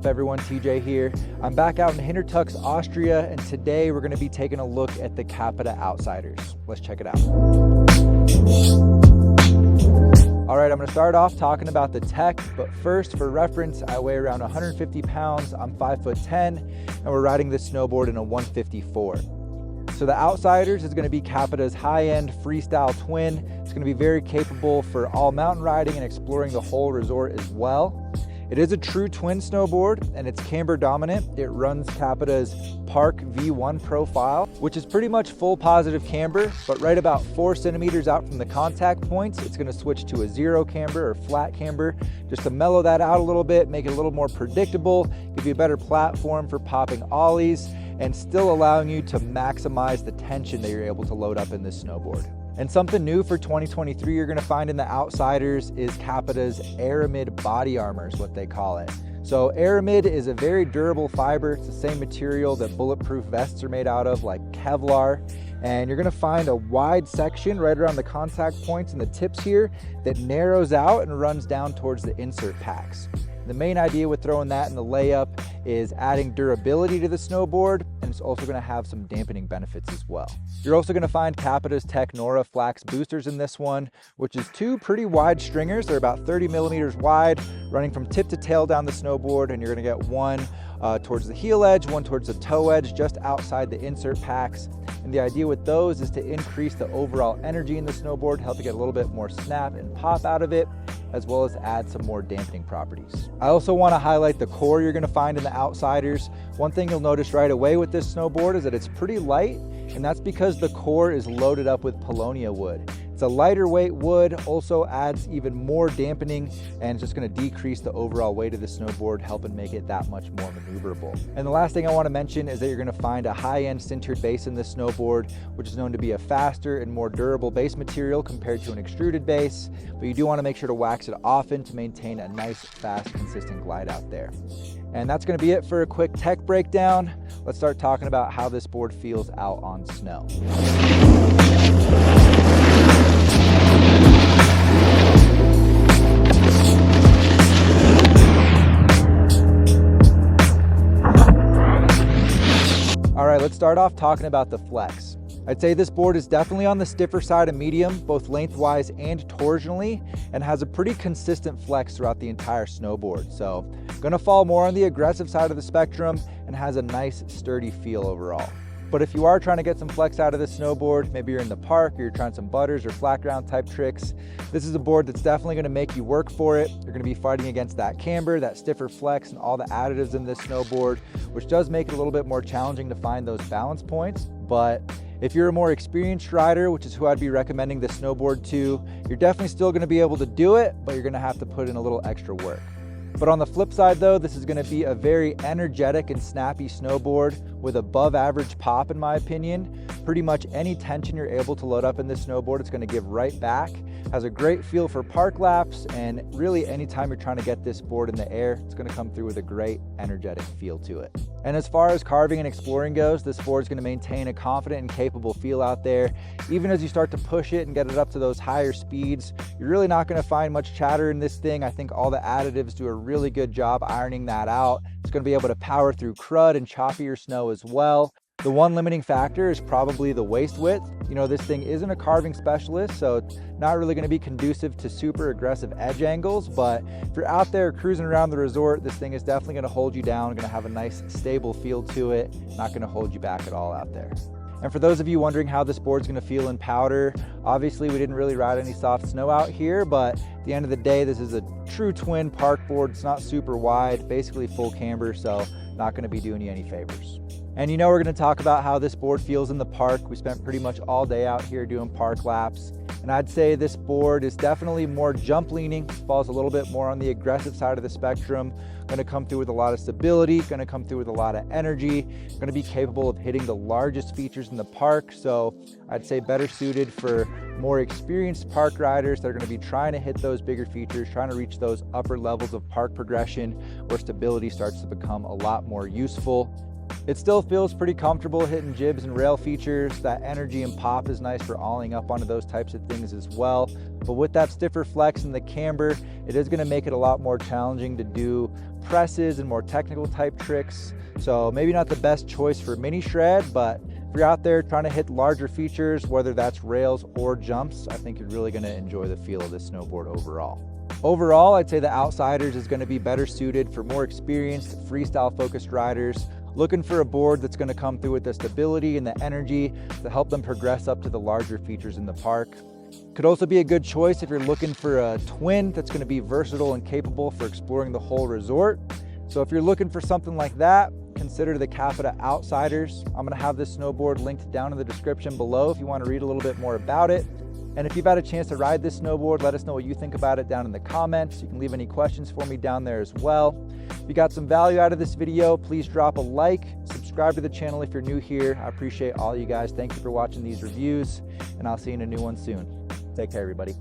up everyone, TJ here. I'm back out in Hintertux, Austria, and today we're gonna be taking a look at the CAPiTA Outsiders. Let's check it out. All right, I'm gonna start off talking about the tech, but first, for reference, I weigh around 150 pounds, I'm 5'10", and we're riding this snowboard in a 154. So the Outsiders is gonna be CAPiTA's high-end freestyle twin. It's gonna be very capable for all mountain riding and exploring the whole resort as well. It is a true twin snowboard and it's camber dominant. It runs CAPiTA's Park V1 profile, which is pretty much full positive camber, but right about 4 centimeters out from the contact points, it's gonna switch to a zero camber or flat camber, just to mellow that out a little bit, make it a little more predictable, give you a better platform for popping ollies, and still allowing you to maximize the tension that you're able to load up in this snowboard. And something new for 2023 you're gonna find in the Outsiders is CAPiTA's Aramid body armor is what they call it. So Aramid is a very durable fiber. It's the same material that bulletproof vests are made out of, like Kevlar. And you're gonna find a wide section right around the contact points and the tips here that narrows out and runs down towards the insert packs. The main idea with throwing that in the layup is adding durability to the snowboard, and it's also gonna have some dampening benefits as well. You're also gonna find CAPiTA's Tech Nora flax boosters in this one, which is 2 pretty wide stringers. They're about 30 millimeters wide, running from tip to tail down the snowboard, and you're gonna get one towards the heel edge, one towards the toe edge, just outside the insert packs. And the idea with those is to increase the overall energy in the snowboard, help you get a little bit more snap and pop out of it, as well as add some more dampening properties. I also want to highlight the core you're going to find in the Outsiders. One thing you'll notice right away with this snowboard is that it's pretty light, and that's because the core is loaded up with paulownia wood. It's a lighter weight wood, also adds even more dampening, and it's just going to decrease the overall weight of the snowboard, helping make it that much more maneuverable. And the last thing I want to mention is that you're going to find a high-end sintered base in this snowboard, which is known to be a faster and more durable base material compared to an extruded base, but you do want to make sure to wax it often to maintain a nice, fast, consistent glide out there. And that's going to be it for a quick tech breakdown. Let's start talking about how this board feels out on snow. All right, let's start off talking about the flex. I'd say this board is definitely on the stiffer side of medium, both lengthwise and torsionally, and has a pretty consistent flex throughout the entire snowboard. So gonna fall more on the aggressive side of the spectrum and has a nice sturdy feel overall. But if you are trying to get some flex out of this snowboard, maybe you're in the park or you're trying some butters or flat ground type tricks, this is a board that's definitely gonna make you work for it. You're gonna be fighting against that camber, that stiffer flex, and all the additives in this snowboard, which does make it a little bit more challenging to find those balance points. But if you're a more experienced rider, which is who I'd be recommending this snowboard to, you're definitely still gonna be able to do it, but you're gonna have to put in a little extra work. But on the flip side though, this is gonna be a very energetic and snappy snowboard with above average pop in my opinion. Pretty much any tension you're able to load up in this snowboard, it's gonna give right back. Has a great feel for park laps, and really anytime you're trying to get this board in the air, it's gonna come through with a great energetic feel to it. And as far as carving and exploring goes, this board is gonna maintain a confident and capable feel out there. Even as you start to push it and get it up to those higher speeds, you're really not gonna find much chatter in this thing. I think all the additives do a really good job ironing that out. It's gonna be able to power through crud and choppier snow as well. The one limiting factor is probably the waist width. You know, this thing isn't a carving specialist, so it's not really gonna be conducive to super aggressive edge angles, but if you're out there cruising around the resort, this thing is definitely gonna hold you down, gonna have a nice stable feel to it, not gonna hold you back at all out there. And for those of you wondering how this board's gonna feel in powder, obviously we didn't really ride any soft snow out here, but at the end of the day, this is a true twin park board. It's not super wide, basically full camber, so not gonna be doing you any favors. And you know we're gonna talk about how this board feels in the park. We spent pretty much all day out here doing park laps. And I'd say this board is definitely more jump leaning, falls a little bit more on the aggressive side of the spectrum, gonna come through with a lot of stability, gonna come through with a lot of energy, gonna be capable of hitting the largest features in the park. So I'd say better suited for more experienced park riders that are gonna be trying to hit those bigger features, trying to reach those upper levels of park progression where stability starts to become a lot more useful. It still feels pretty comfortable hitting jibs and rail features. That energy and pop is nice for olling up onto those types of things as well. But with that stiffer flex and the camber, it is gonna make it a lot more challenging to do presses and more technical type tricks. So maybe not the best choice for mini shred, but if you're out there trying to hit larger features, whether that's rails or jumps, I think you're really gonna enjoy the feel of this snowboard overall. Overall, I'd say the Outsiders is gonna be better suited for more experienced, freestyle focused riders, looking for a board that's gonna come through with the stability and the energy to help them progress up to the larger features in the park. Could also be a good choice if you're looking for a twin that's gonna be versatile and capable for exploring the whole resort. So if you're looking for something like that, consider the CAPiTA Outsiders. I'm gonna have this snowboard linked down in the description below if you wanna read a little bit more about it. And if you've had a chance to ride this snowboard, let us know what you think about it down in the comments. You can leave any questions for me down there as well. If you got some value out of this video, please drop a like, subscribe to the channel if you're new here. I appreciate all you guys. Thank you for watching these reviews, and I'll see you in a new one soon. Take care, everybody.